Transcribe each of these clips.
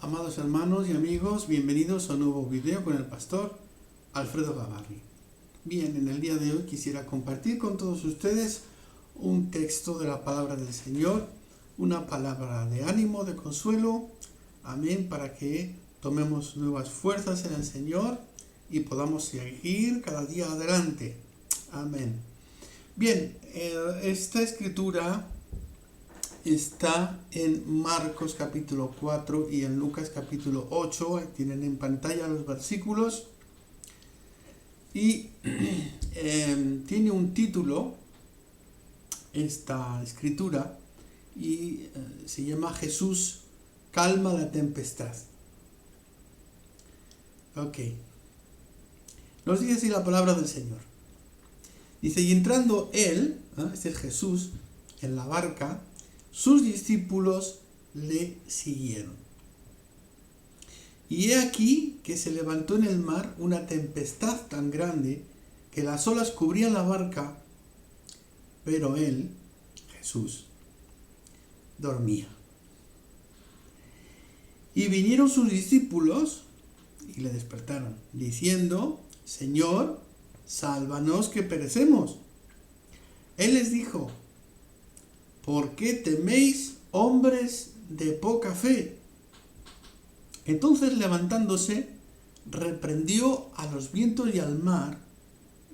Amados hermanos y amigos, bienvenidos a un nuevo video con el pastor Alfredo Gavarri. Bien, en el día de hoy quisiera compartir con todos ustedes un texto de la palabra del Señor, una palabra de ánimo, de consuelo, amén, para que tomemos nuevas fuerzas en el Señor y podamos seguir cada día adelante, amén. Bien, esta escritura está en Marcos capítulo 4 y en Lucas capítulo 8. Ahí tienen en pantalla los versículos. Y tiene un título, esta escritura, y se llama Jesús calma la tempestad. Ok. Nos dice así la palabra del Señor. Dice, y entrando él, este es Jesús, en la barca, sus discípulos le siguieron. Y he aquí que se levantó en el mar una tempestad tan grande que las olas cubrían la barca, pero él, Jesús, dormía. Y vinieron sus discípulos y le despertaron, diciendo, Señor, sálvanos que perecemos. Él les dijo, ¿por qué teméis, hombres de poca fe? Entonces levantándose, reprendió a los vientos y al mar,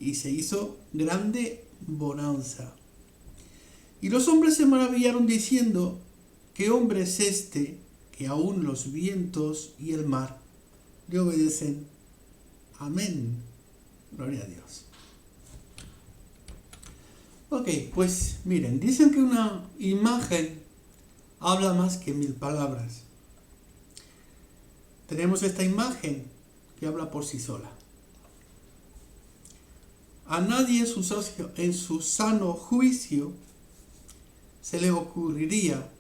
y se hizo grande bonanza. Y los hombres se maravillaron diciendo, ¿qué hombre es este que aún los vientos y el mar le obedecen? Amén. Gloria a Dios. Ok, pues miren, dicen que una imagen habla más que 1000 palabras. Tenemos esta imagen que habla por sí sola. A nadie en su sano juicio se le ocurriría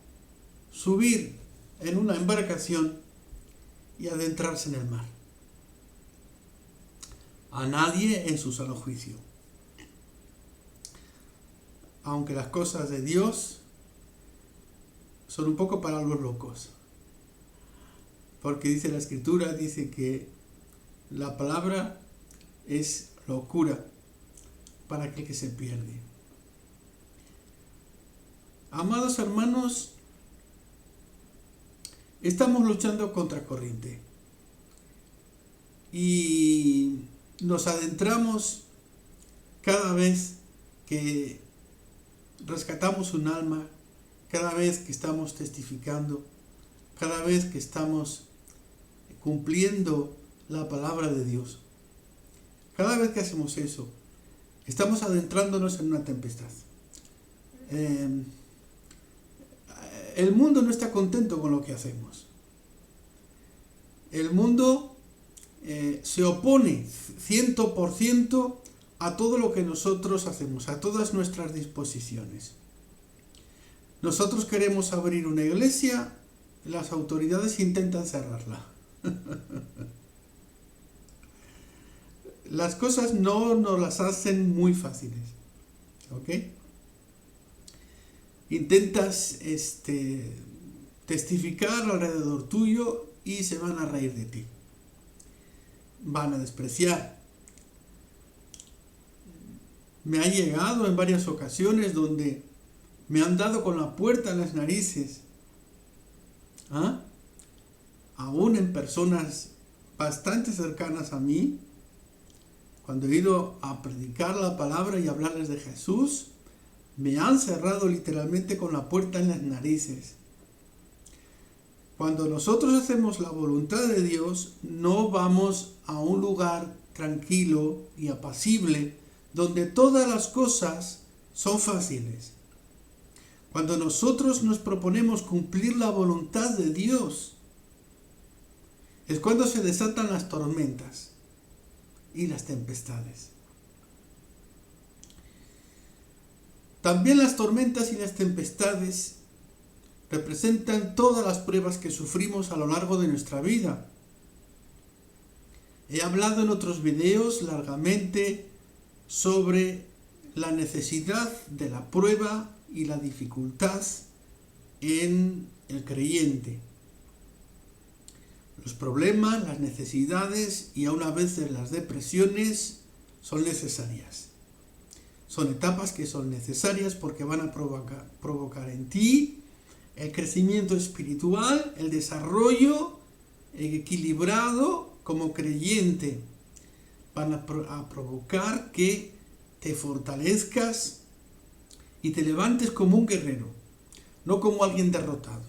subir en una embarcación y adentrarse en el mar. A nadie en su sano juicio. Aunque las cosas de Dios son un poco para los locos. Porque dice la Escritura, dice que la palabra es locura para aquel que se pierde. Amados hermanos, estamos luchando contra corriente. Y nos adentramos cada vez que rescatamos un alma, cada vez que estamos testificando, cada vez que estamos cumpliendo la palabra de Dios. Cada vez que hacemos eso, estamos adentrándonos en una tempestad. El mundo no está contento con lo que hacemos. El mundo se opone 100% a todo lo que nosotros hacemos, a todas nuestras disposiciones. Nosotros queremos abrir una iglesia, las autoridades intentan cerrarla. Las cosas no nos las hacen muy fáciles. ¿Ok? Intentas testificar alrededor tuyo y se van a reír de ti. Van a despreciar. Me ha llegado en varias ocasiones donde me han dado con la puerta en las narices. Aún en personas bastante cercanas a mí, cuando he ido a predicar la palabra y hablarles de Jesús, me han cerrado literalmente con la puerta en las narices. Cuando nosotros hacemos la voluntad de Dios, no vamos a un lugar tranquilo y apacible donde todas las cosas son fáciles. Cuando nosotros nos proponemos cumplir la voluntad de Dios, es cuando se desatan las tormentas y las tempestades. También las tormentas y las tempestades representan todas las pruebas que sufrimos a lo largo de nuestra vida. He hablado en otros videos largamente sobre la necesidad de la prueba y la dificultad en el creyente. Los problemas, las necesidades y aún a veces las depresiones son necesarias. Son etapas que son necesarias porque van a provocar en ti el crecimiento espiritual, el desarrollo equilibrado como creyente. Van a provocar que te fortalezcas y te levantes como un guerrero, no como alguien derrotado.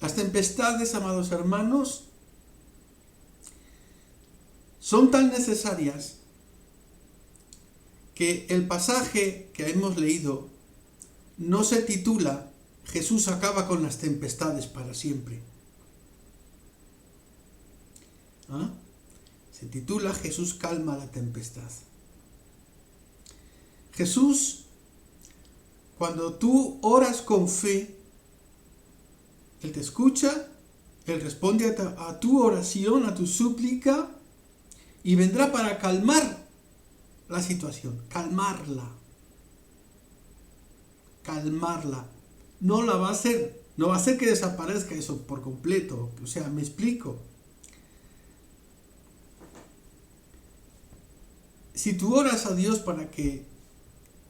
Las tempestades, amados hermanos, son tan necesarias que el pasaje que hemos leído no se titula Jesús acaba con las tempestades para siempre. ¿Ah? Se titula Jesús calma la tempestad. Jesús, cuando tú oras con fe, Él te escucha, Él responde a tu oración, a tu súplica, y vendrá para calmar la situación, calmarla. No la va a hacer, no va a hacer que desaparezca eso por completo. O sea, me explico. Si tú oras a Dios para que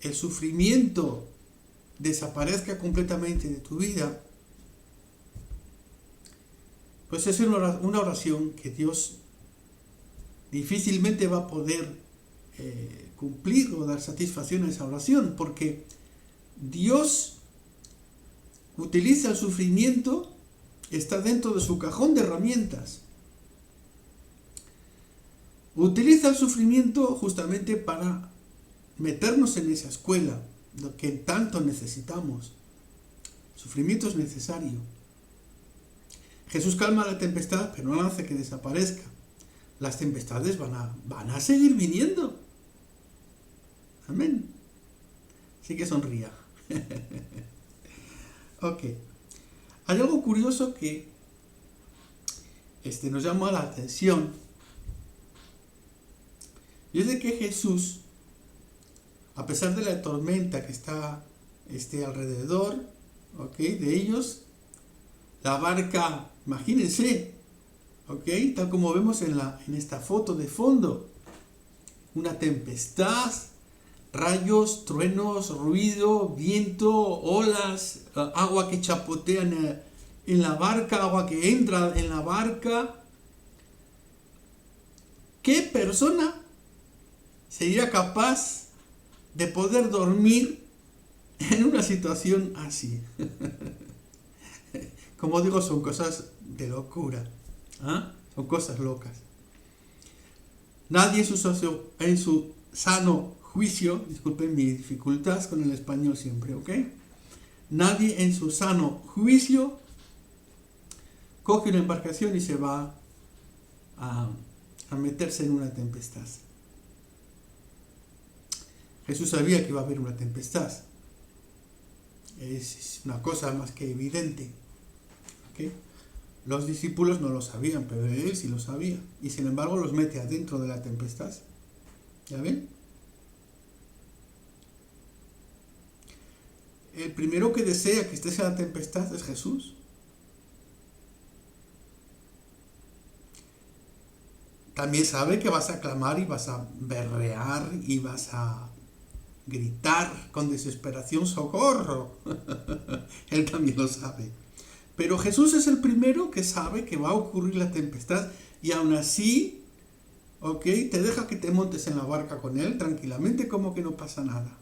el sufrimiento desaparezca completamente de tu vida, pues es una oración que Dios difícilmente va a poder cumplir o dar satisfacción a esa oración, porque Dios utiliza el sufrimiento, está dentro de su cajón de herramientas. Utiliza el sufrimiento justamente para meternos en esa escuela, lo que tanto necesitamos. El sufrimiento es necesario. Jesús calma la tempestad, pero no hace que desaparezca. Las tempestades van a seguir viniendo. Amén. Así que sonría. Ok. Hay algo curioso que nos llama la atención. Y es de que Jesús, a pesar de la tormenta que está alrededor, de ellos, la barca, imagínense, tal como vemos en esta foto de fondo, una tempestad, rayos, truenos, ruido, viento, olas, agua que chapotea en la barca, agua que entra en la barca. ¿Qué persona sería capaz de poder dormir en una situación así? Como digo, son cosas de locura. Son cosas locas. Nadie en su sano juicio, disculpen mi dificultad con el español siempre, nadie en su sano juicio coge una embarcación y se va a meterse en una tempestad. Jesús sabía que iba a haber una tempestad. Es una cosa más que evidente. Los discípulos no lo sabían, pero él sí lo sabía. Y sin embargo los mete adentro de la tempestad. ¿Ya ven? El primero que desea que estés en la tempestad es Jesús. También sabe que vas a clamar y vas a berrear y vas a gritar con desesperación, ¡socorro! Él también lo sabe. Pero Jesús es el primero que sabe que va a ocurrir la tempestad y aún así, te deja que te montes en la barca con Él tranquilamente como que no pasa nada.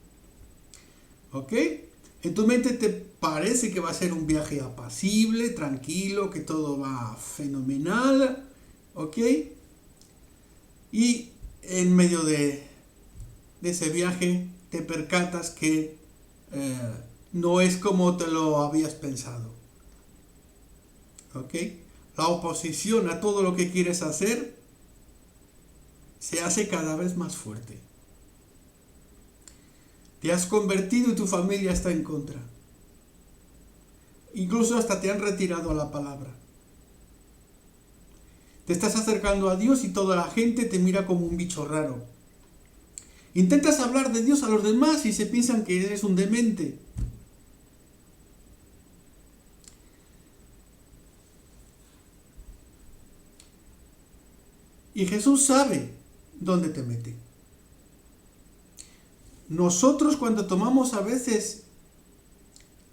En tu mente te parece que va a ser un viaje apacible, tranquilo, que todo va fenomenal, Y en medio de ese viaje te percatas que no es como te lo habías pensado. La oposición a todo lo que quieres hacer se hace cada vez más fuerte. Te has convertido y tu familia está en contra. Incluso hasta te han retirado la palabra. Te estás acercando a Dios y toda la gente te mira como un bicho raro. Intentas hablar de Dios a los demás y se piensan que eres un demente. Y Jesús sabe dónde te mete. Nosotros cuando tomamos a veces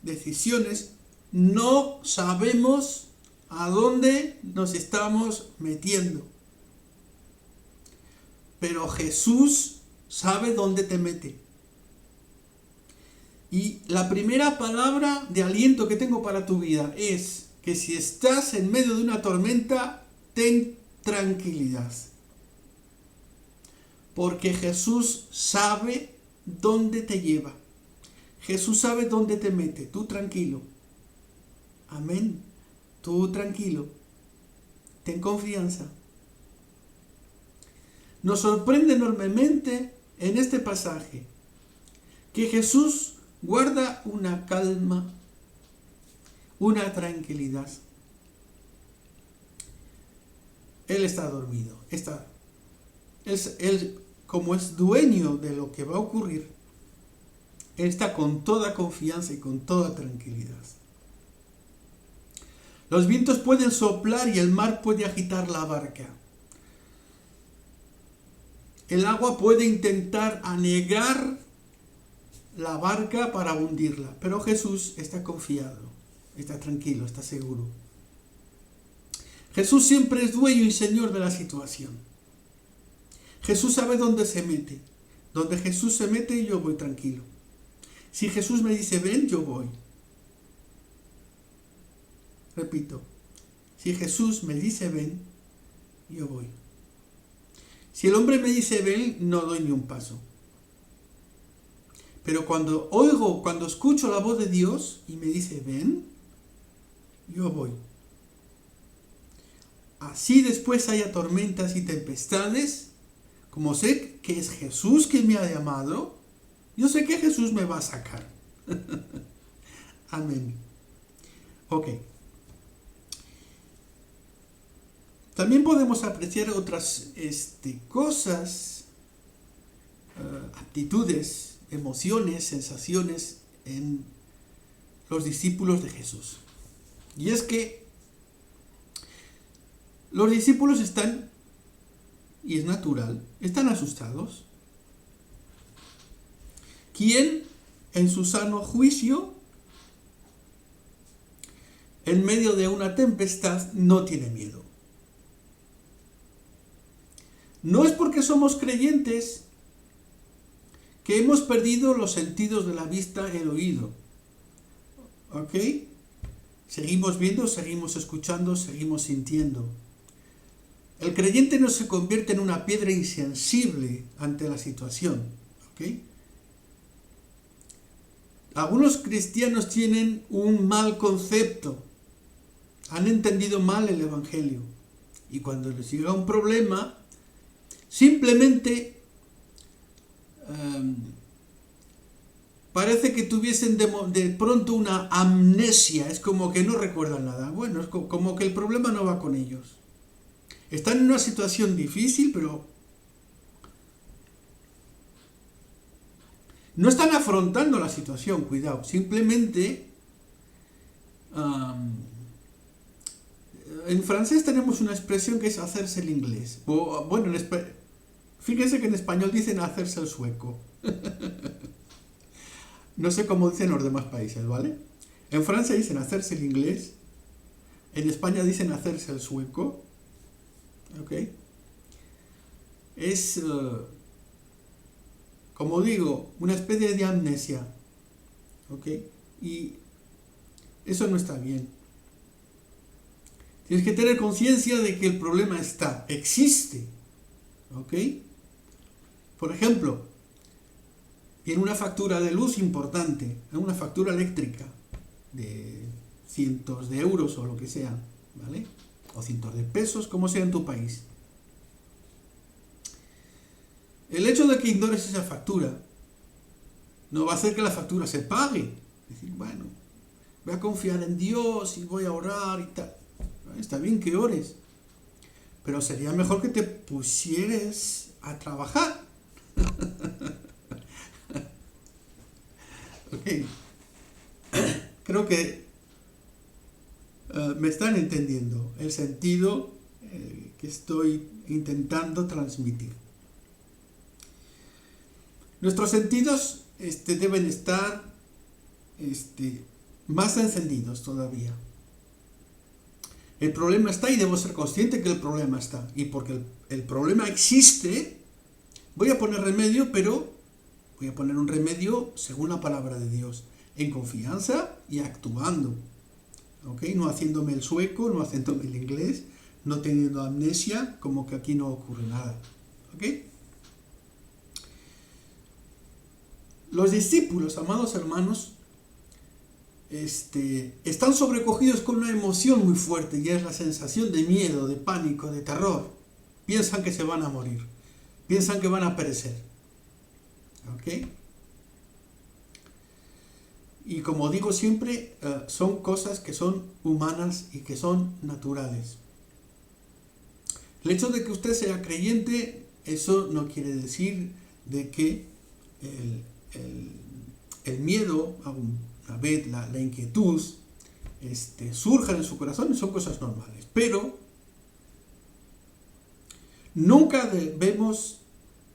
decisiones, no sabemos a dónde nos estamos metiendo. Pero Jesús sabe dónde te mete. Y la primera palabra de aliento que tengo para tu vida es que si estás en medio de una tormenta, ten tranquilidad. Porque Jesús sabe dónde te lleva. Jesús sabe dónde te mete. Tú tranquilo. Amén. Tú tranquilo. Ten confianza. Nos sorprende enormemente en este pasaje que Jesús guarda una calma, una tranquilidad. Él está dormido. Él, como es dueño de lo que va a ocurrir, Él está con toda confianza y con toda tranquilidad. Los vientos pueden soplar y el mar puede agitar la barca. El agua puede intentar anegar la barca para hundirla, pero Jesús está confiado, está tranquilo, está seguro. Jesús siempre es dueño y señor de la situación. Jesús sabe dónde se mete. Donde Jesús se mete, yo voy tranquilo. Si Jesús me dice ven, yo voy. Repito, si Jesús me dice ven, yo voy. Si el hombre me dice ven, no doy ni un paso. Pero cuando escucho la voz de Dios y me dice ven, yo voy. Así después haya tormentas y tempestades, como sé que es Jesús quien me ha llamado, yo sé que Jesús me va a sacar. Amén. Ok. También podemos apreciar otras cosas, actitudes, emociones, sensaciones en los discípulos de Jesús. Y es que los discípulos están, y es natural, están asustados. ¿Quién en su sano juicio, en medio de una tempestad, no tiene miedo? No es porque somos creyentes que hemos perdido los sentidos de la vista y el oído. ¿Ok? Seguimos viendo, seguimos escuchando, seguimos sintiendo. El creyente no se convierte en una piedra insensible ante la situación. ¿Ok? Algunos cristianos tienen un mal concepto. Han entendido mal el Evangelio. Y cuando les llega un problema, simplemente parece que tuviesen de pronto una amnesia, es como que no recuerdan nada. Bueno, es como que el problema no va con ellos. Están en una situación difícil, pero no están afrontando la situación, cuidado. Simplemente, en francés tenemos una expresión que es hacerse el inglés. Bueno, fíjense que en español dicen hacerse el sueco. No sé cómo dicen los demás países, ¿vale? En Francia dicen hacerse el inglés. En España dicen hacerse el sueco. ¿Ok? Es, como digo, una especie de amnesia. ¿Ok? Y eso no está bien. Tienes que tener conciencia de que el problema existe. ¿Ok? Por ejemplo, tiene una factura de luz importante, una factura eléctrica de cientos de euros o lo que sea, ¿vale? O cientos de pesos, como sea en tu país. El hecho de que ignores esa factura no va a hacer que la factura se pague. Es decir, bueno, voy a confiar en Dios y voy a orar y tal. Está bien que ores, pero sería mejor que te pusieras a trabajar. Okay. Creo que me están entendiendo el sentido que estoy intentando transmitir. Nuestros sentidos deben estar más encendidos todavía. El problema está y debo ser consciente que el problema está. Y porque el problema existe, voy a poner remedio, pero voy a poner un remedio según la palabra de Dios, en confianza y actuando. ¿Ok? No haciéndome el sueco, no haciéndome el inglés, no teniendo amnesia, como que aquí no ocurre nada. ¿Ok? Los discípulos, amados hermanos, están sobrecogidos con una emoción muy fuerte y es la sensación de miedo, de pánico, de terror. Piensan que se van a morir, piensan que van a perecer. ¿Ok? Y como digo siempre, son cosas que son humanas y que son naturales. El hecho de que usted sea creyente, eso no quiere decir de que el miedo, a vez la inquietud, surjan en su corazón y son cosas normales. Pero nunca debemos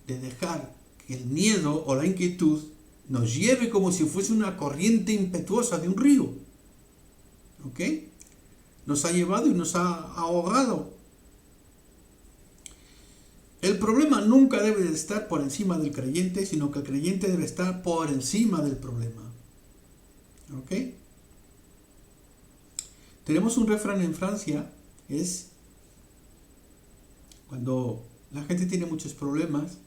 de dejar que el miedo o la inquietud nos lleve como si fuese una corriente impetuosa de un río. ¿Ok? Nos ha llevado y nos ha ahogado. El problema nunca debe de estar por encima del creyente, sino que el creyente debe estar por encima del problema. ¿Ok? Tenemos un refrán en Francia, es cuando la gente tiene muchos problemas,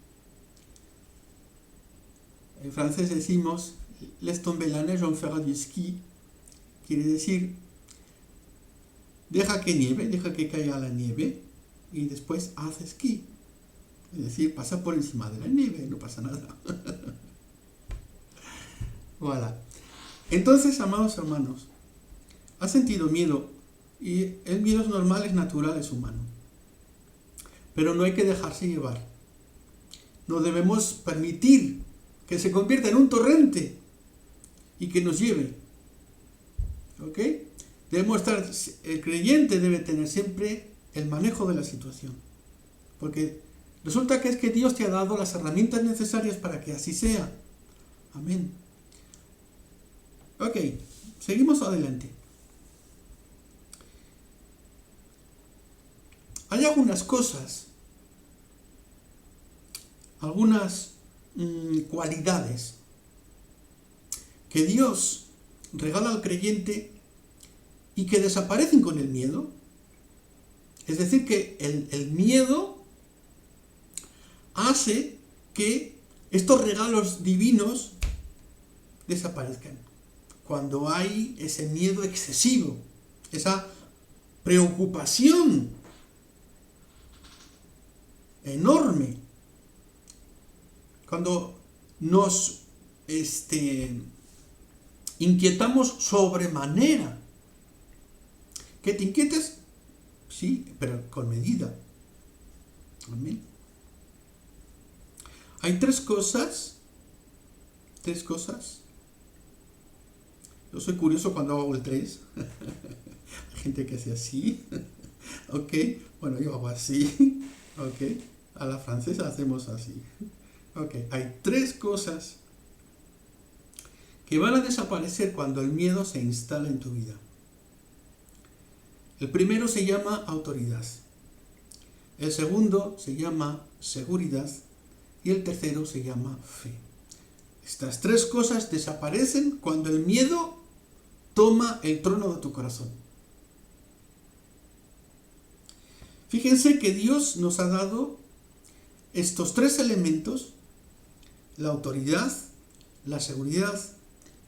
en francés decimos, laisse tomber la neige, on fera du ski, quiere decir, deja que nieve, deja que caiga la nieve, y después haz esquí. Es decir, pasa por encima de la nieve, no pasa nada. Voilà. Entonces, amados hermanos, ¿has sentido miedo? Y el miedo es normal, es natural, es humano. Pero no hay que dejarse llevar. No debemos permitir que se convierta en un torrente y que nos lleve. ¿Ok? Debemos estar, el creyente debe tener siempre el manejo de la situación. Porque resulta que es que Dios te ha dado las herramientas necesarias para que así sea. Amén. Ok, seguimos adelante. Hay algunas cosas, algunas cualidades que Dios regala al creyente y que desaparecen con el miedo. Es decir, que el miedo hace que estos regalos divinos desaparezcan. Cuando hay ese miedo excesivo, esa preocupación enorme, cuando nos inquietamos sobremanera. ¿Que te inquietes? Sí, pero con medida. Amén. Hay tres cosas. Yo soy curioso cuando hago el 3. Hay gente que hace así. Ok, bueno, yo hago así. Ok, a la francesa hacemos así. Ok, hay tres cosas que van a desaparecer cuando el miedo se instala en tu vida. El primero se llama autoridad. El segundo se llama seguridad. Y el tercero se llama fe. Estas tres cosas desaparecen cuando el miedo toma el trono de tu corazón. Fíjense que Dios nos ha dado estos tres elementos, la autoridad, la seguridad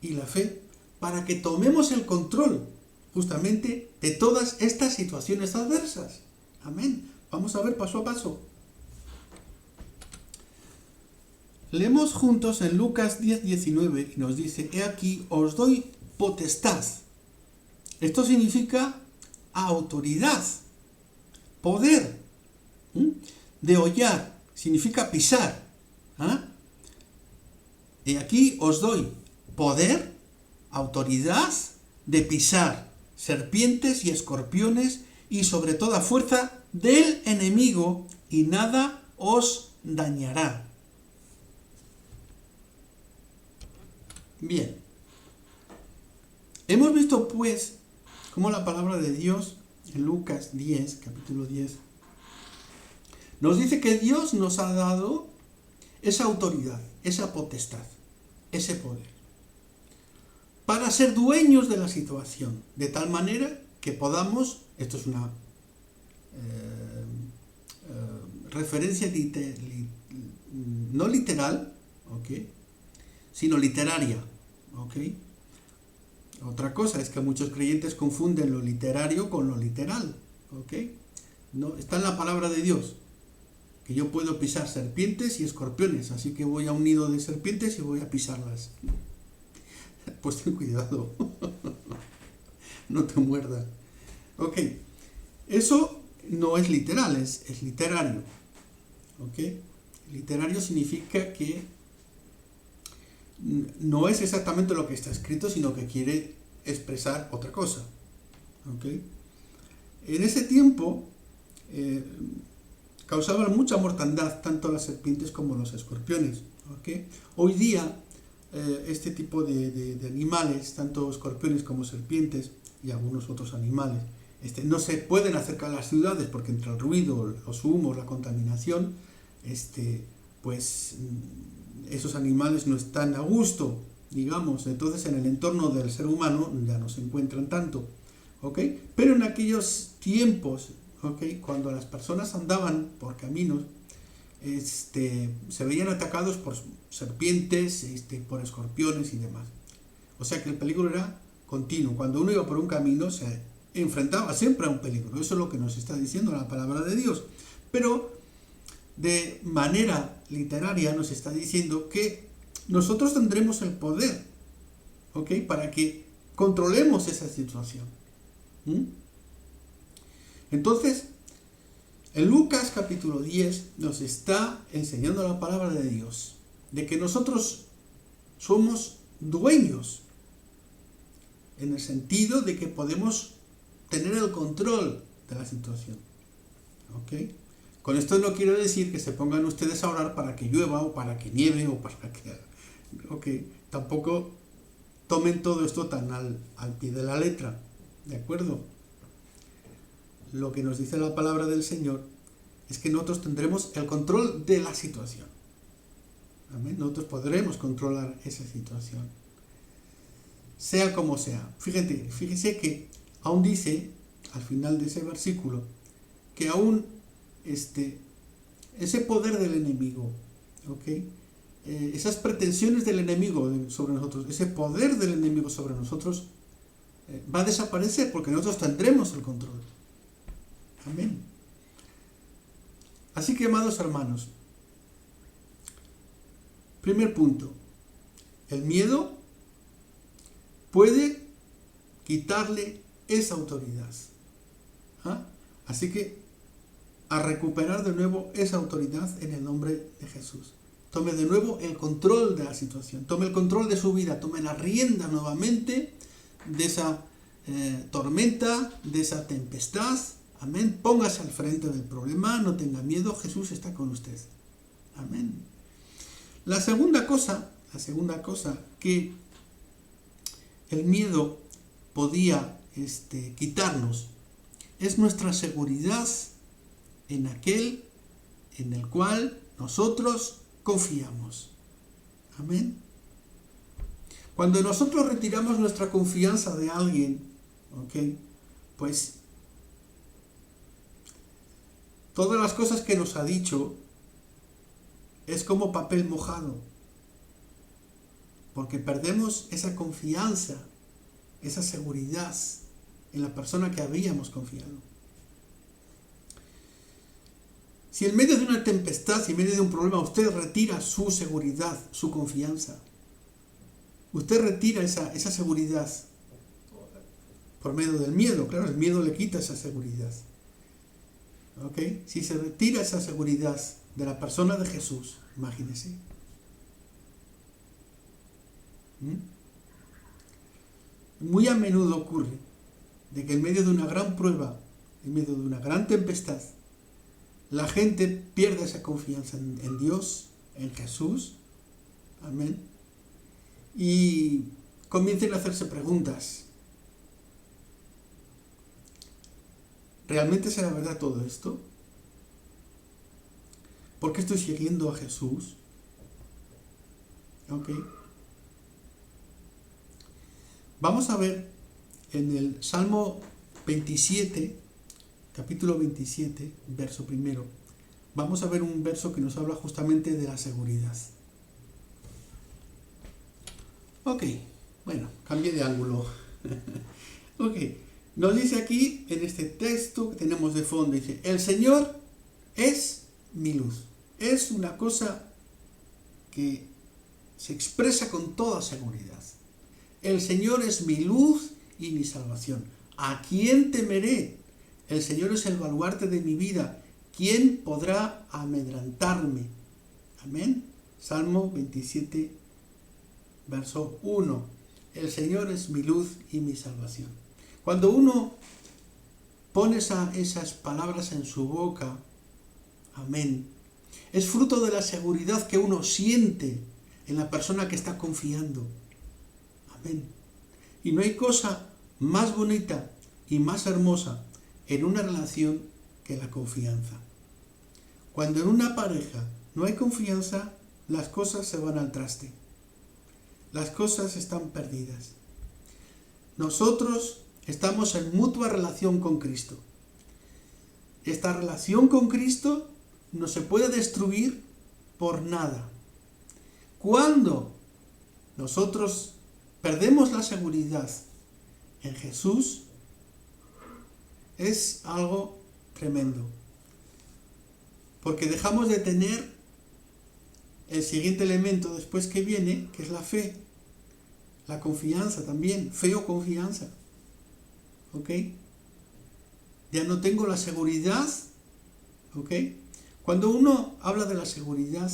y la fe, para que tomemos el control justamente de todas estas situaciones adversas. Amén. Vamos a ver paso a paso. Leemos juntos en Lucas 10:19 y nos dice: he aquí os doy potestad. Esto significa autoridad, poder. Dehollar significa pisar. Y aquí os doy poder, autoridad de pisar serpientes y escorpiones y sobre toda fuerza del enemigo, y nada os dañará. Bien. Hemos visto pues cómo la palabra de Dios en Lucas 10, capítulo 10, nos dice que Dios nos ha dado esa autoridad, esa potestad, ese poder, para ser dueños de la situación, de tal manera que podamos, esto es una referencia no literal, ¿ok?, sino literaria, ¿ok? Otra cosa es que muchos creyentes confunden lo literario con lo literal, ¿ok? No, está en la palabra de Dios, que yo puedo pisar serpientes y escorpiones, así que voy a un nido de serpientes y voy a pisarlas. Pues ten cuidado, no te muerda. Ok, eso no es literal, es literario. Ok, literario significa que no es exactamente lo que está escrito, sino que quiere expresar otra cosa. Ok, en ese tiempo causaban mucha mortandad tanto las serpientes como los escorpiones. ¿Okay? Hoy día este tipo de animales, tanto escorpiones como serpientes y algunos otros animales, no se pueden acercar a las ciudades porque entre el ruido, los humos, la contaminación, pues esos animales no están a gusto, digamos. Entonces en el entorno del ser humano ya no se encuentran tanto. ¿Okay? Pero en aquellos tiempos, ¿okay?, cuando las personas andaban por caminos, se veían atacados por serpientes, por escorpiones y demás. O sea que el peligro era continuo. Cuando uno iba por un camino se enfrentaba siempre a un peligro. Eso es lo que nos está diciendo la palabra de Dios. Pero de manera literaria nos está diciendo que nosotros tendremos el poder, ¿ok?, para que controlemos esa situación. Entonces, en Lucas capítulo 10 nos está enseñando la palabra de Dios, de que nosotros somos dueños, en el sentido de que podemos tener el control de la situación. ¿Ok? Con esto no quiero decir que se pongan ustedes a orar para que llueva o para que nieve o para que... ¿Ok? Tampoco tomen todo esto tan al pie de la letra. ¿De acuerdo? Lo que nos dice la palabra del Señor es que nosotros tendremos el control de la situación. ¿Amén? Nosotros podremos controlar esa situación. Sea como sea. Fíjese que aún dice, al final de ese versículo, que aún ese poder del enemigo, ¿ok?, esas pretensiones del enemigo sobre nosotros, ese poder del enemigo sobre nosotros, va a desaparecer porque nosotros tendremos el control. Amén. Así que, amados hermanos, primer punto, el miedo puede quitarle esa autoridad. ¿Ah? Así que, a recuperar de nuevo esa autoridad en el nombre de Jesús. Tome de nuevo el control de la situación, tome el control de su vida, tome la rienda nuevamente de esa tormenta, de esa tempestad. Amén. Póngase al frente del problema, no tenga miedo, Jesús está con usted. Amén. La segunda cosa que el miedo podía quitarnos es nuestra seguridad en aquel en el cual nosotros confiamos. Amén. Cuando nosotros retiramos nuestra confianza de alguien, ¿ok?, pues todas las cosas que nos ha dicho es como papel mojado, porque perdemos esa confianza, esa seguridad en la persona que habíamos confiado. Si en medio de una tempestad, si en medio de un problema, usted retira su seguridad, su confianza, usted retira esa seguridad por medio del miedo, claro, el miedo le quita esa seguridad. ¿Ok? Si se retira esa seguridad de la persona de Jesús, imagínese. Muy a menudo ocurre de que en medio de una gran prueba en medio de una gran tempestad, la gente pierde esa confianza en Dios, en Jesús, amén, y comiencen a hacerse preguntas. ¿Realmente será verdad todo esto? ¿Por qué estoy siguiendo a Jesús? Ok. Vamos a ver en el Salmo 27, capítulo 27, verso primero. Vamos a ver un verso que nos habla justamente de la seguridad. Ok, bueno, cambié de ángulo. Ok, nos dice aquí, en este texto que tenemos de fondo, dice, el Señor es mi luz. Es una cosa que se expresa con toda seguridad. El Señor es mi luz y mi salvación. ¿A quién temeré? El Señor es el baluarte de mi vida. ¿Quién podrá amedrentarme? Amén. Salmo 27, verso 1. El Señor es mi luz y mi salvación. Cuando uno pone esas palabras en su boca, amén, es fruto de la seguridad que uno siente en la persona que está confiando. Amén. Y no hay cosa más bonita y más hermosa en una relación que la confianza. Cuando en una pareja no hay confianza, las cosas se van al traste. Las cosas están perdidas. Nosotros estamos en mutua relación con Cristo. Esta relación con Cristo no se puede destruir por nada. Cuando nosotros perdemos la seguridad en Jesús, es algo tremendo. Porque dejamos de tener el siguiente elemento después que viene, que es la fe. La confianza también, fe o confianza. ¿Ok? Ya no tengo la seguridad. ¿Ok? Cuando uno habla de la seguridad,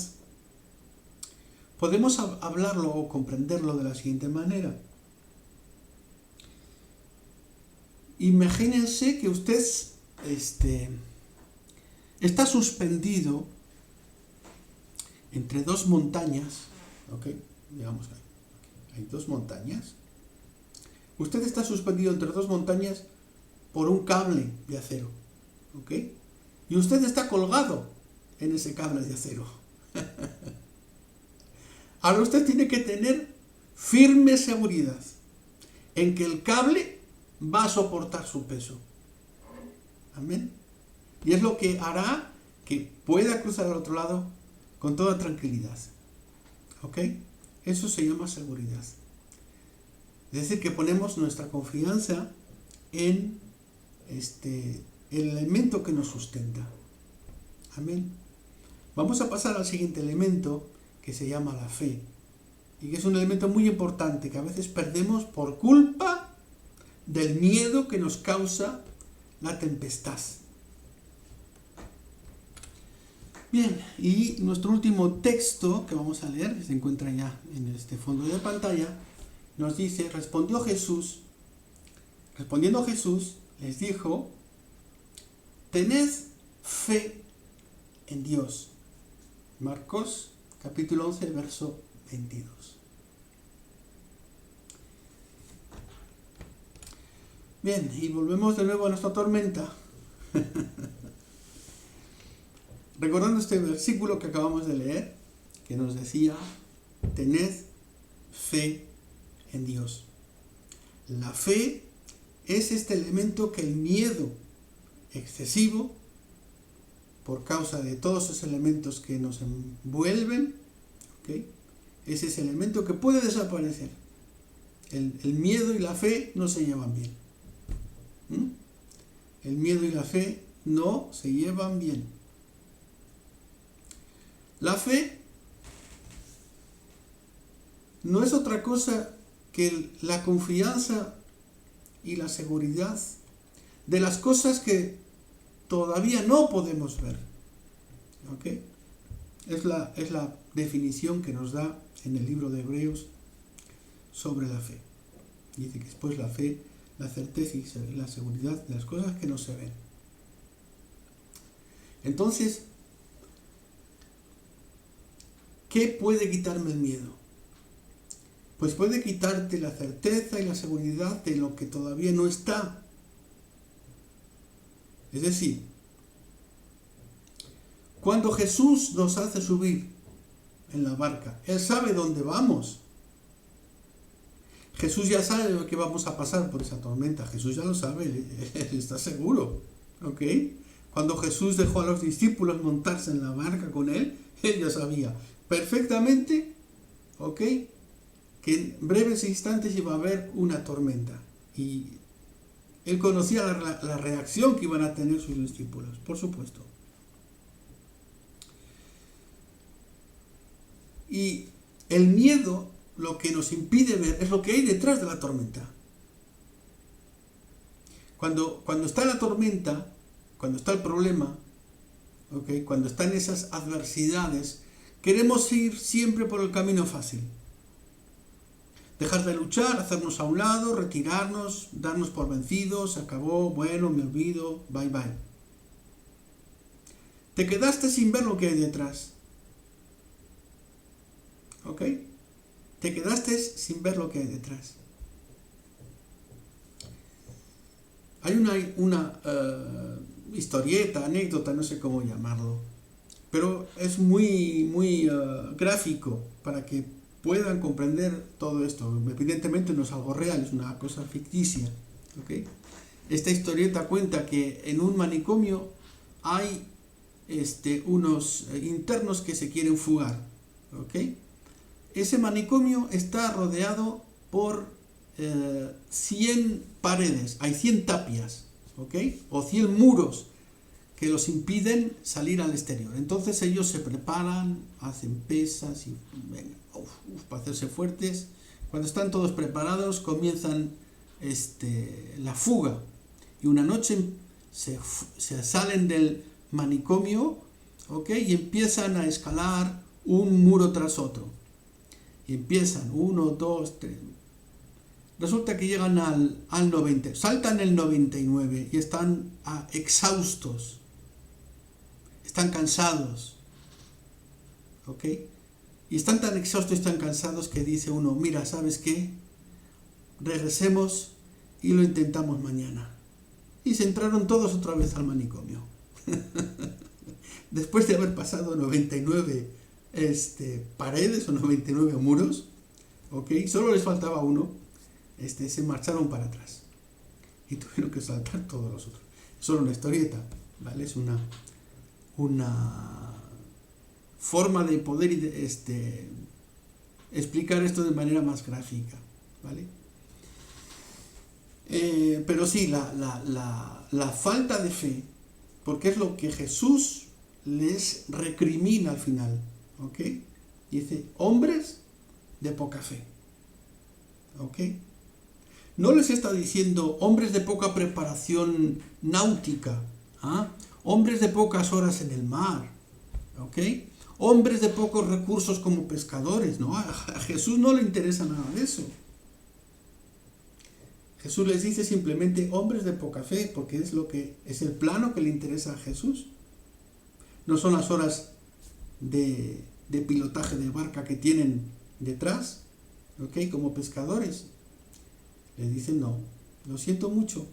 podemos hablarlo o comprenderlo de la siguiente manera. Imagínense que usted está suspendido entre dos montañas, ¿ok? Digamos que hay dos montañas. Usted está suspendido entre dos montañas por un cable de acero, ¿ok? Y usted está colgado en ese cable de acero. Ahora usted tiene que tener firme seguridad en que el cable va a soportar su peso. Amén. Y es lo que hará que pueda cruzar al otro lado con toda tranquilidad. ¿Ok? Eso se llama seguridad. Es decir, que ponemos nuestra confianza en el elemento que nos sustenta. Amén. Vamos a pasar al siguiente elemento, que se llama la fe. Y que es un elemento muy importante que a veces perdemos por culpa del miedo que nos causa la tempestad. Bien, y nuestro último texto que vamos a leer, que se encuentra ya en este fondo de pantalla, nos dice, respondiendo Jesús, les dijo, tened fe en Dios. Marcos, capítulo 11, verso 22. Bien, y volvemos de nuevo a nuestra tormenta. Recordando este versículo que acabamos de leer, que nos decía, tened fe en Dios. La fe es este elemento que el miedo excesivo, por causa de todos esos elementos que nos envuelven, ¿okay? Es ese elemento que puede desaparecer. El miedo y la fe no se llevan bien. El miedo y la fe no se llevan bien. La fe no es otra cosa que la confianza y la seguridad de las cosas que todavía no podemos ver. ¿Ok? Es la definición que nos da en el libro de Hebreos sobre la fe. Dice que después la fe, la certeza y la seguridad de las cosas que no se ven. Entonces, ¿qué puede quitarme el miedo? Pues puede quitarte la certeza y la seguridad de lo que todavía no está. Es decir, cuando Jesús nos hace subir en la barca, Él sabe dónde vamos. Jesús ya sabe que vamos a pasar por esa tormenta. Jesús ya lo sabe, Él está seguro. ¿Ok? Cuando Jesús dejó a los discípulos montarse en la barca con Él, Él ya sabía perfectamente, ¿ok?, que en breves instantes iba a haber una tormenta. Y Él conocía la reacción que iban a tener sus discípulos, por supuesto. Y el miedo, lo que nos impide ver, es lo que hay detrás de la tormenta. Cuando está la tormenta, cuando está el problema, ¿okay?, cuando están esas adversidades, queremos ir siempre por el camino fácil. Dejar de luchar, hacernos a un lado, retirarnos, darnos por vencidos, se acabó, bueno, me olvido, bye bye. Te quedaste sin ver lo que hay detrás. ¿Ok? Te quedaste sin ver lo que hay detrás. Hay una historieta, anécdota, no sé cómo llamarlo, pero es muy gráfico para que puedan comprender todo esto. Evidentemente no es algo real, es una cosa ficticia. ¿Okay? Esta historieta cuenta que en un manicomio hay unos internos que se quieren fugar. ¿Okay? Ese manicomio está rodeado por 100 paredes, hay 100 tapias, ¿okay?, o 100 muros que los impiden salir al exterior. Entonces ellos se preparan, hacen pesas y venga, para hacerse fuertes. Cuando están todos preparados, comienzan la fuga. Y una noche se salen del manicomio, ¿okay?, y empiezan a escalar un muro tras otro. Y empiezan 1, 2, 3. Resulta que llegan al 90, saltan el 99 y están exhaustos. Están cansados. ¿Ok? Y están tan exhaustos y tan cansados que dice uno, mira, ¿sabes qué? Regresemos y lo intentamos mañana. Y se entraron todos otra vez al manicomio. Después de haber pasado 99 paredes o 99 muros, ¿ok? Solo les faltaba uno, se marcharon para atrás. Y tuvieron que saltar todos los otros. Es solo una historieta, ¿vale? Es una forma de poder explicar esto de manera más gráfica, ¿vale? Pero sí, la falta de fe, porque es lo que Jesús les recrimina al final, ¿ok? Dice, hombres de poca fe, ¿ok? No les está diciendo hombres de poca preparación náutica, hombres de pocas horas en el mar, ¿ok? Hombres de pocos recursos como pescadores, ¿no? A Jesús no le interesa nada de eso. Jesús les dice simplemente hombres de poca fe, porque es el plano que le interesa a Jesús. No son las horas de pilotaje de barca que tienen detrás, ¿ok? Como pescadores. Les dicen, no, lo siento mucho.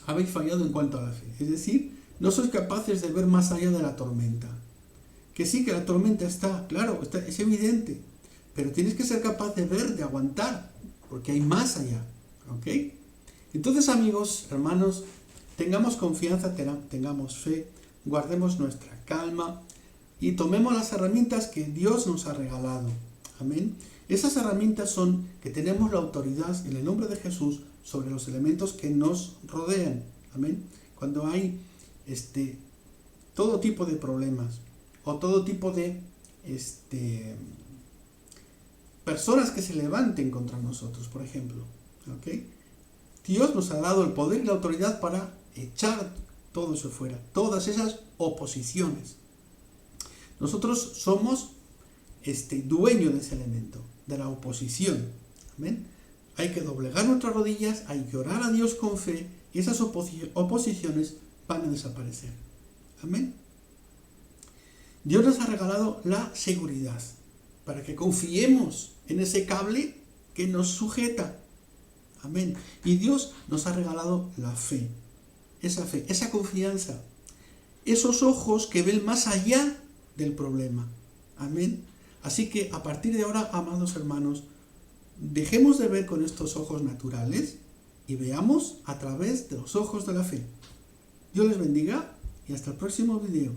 Habéis fallado en cuanto a la fe. Es decir, no sois capaces de ver más allá de la tormenta. Que sí, que la tormenta está, claro, es evidente, pero tienes que ser capaz de ver, de aguantar, porque hay más allá, ¿ok? Entonces, amigos, hermanos, tengamos confianza, tengamos fe, guardemos nuestra calma y tomemos las herramientas que Dios nos ha regalado, amén. Esas herramientas son que tenemos la autoridad en el nombre de Jesús sobre los elementos que nos rodean, amén. Cuando hay todo tipo de problemas, o todo tipo de personas que se levanten contra nosotros, por ejemplo, ¿ok? Dios nos ha dado el poder y la autoridad para echar todo eso fuera, todas esas oposiciones. Nosotros somos dueños de ese elemento, de la oposición, ¿amén? Hay que doblegar nuestras rodillas, hay que orar a Dios con fe, y esas oposiciones van a desaparecer. Amén. Dios nos ha regalado la seguridad para que confiemos en ese cable que nos sujeta. Amén. Y Dios nos ha regalado la fe, esa confianza, esos ojos que ven más allá del problema. Amén. Así que a partir de ahora, amados hermanos, dejemos de ver con estos ojos naturales y veamos a través de los ojos de la fe. Dios les bendiga y hasta el próximo video.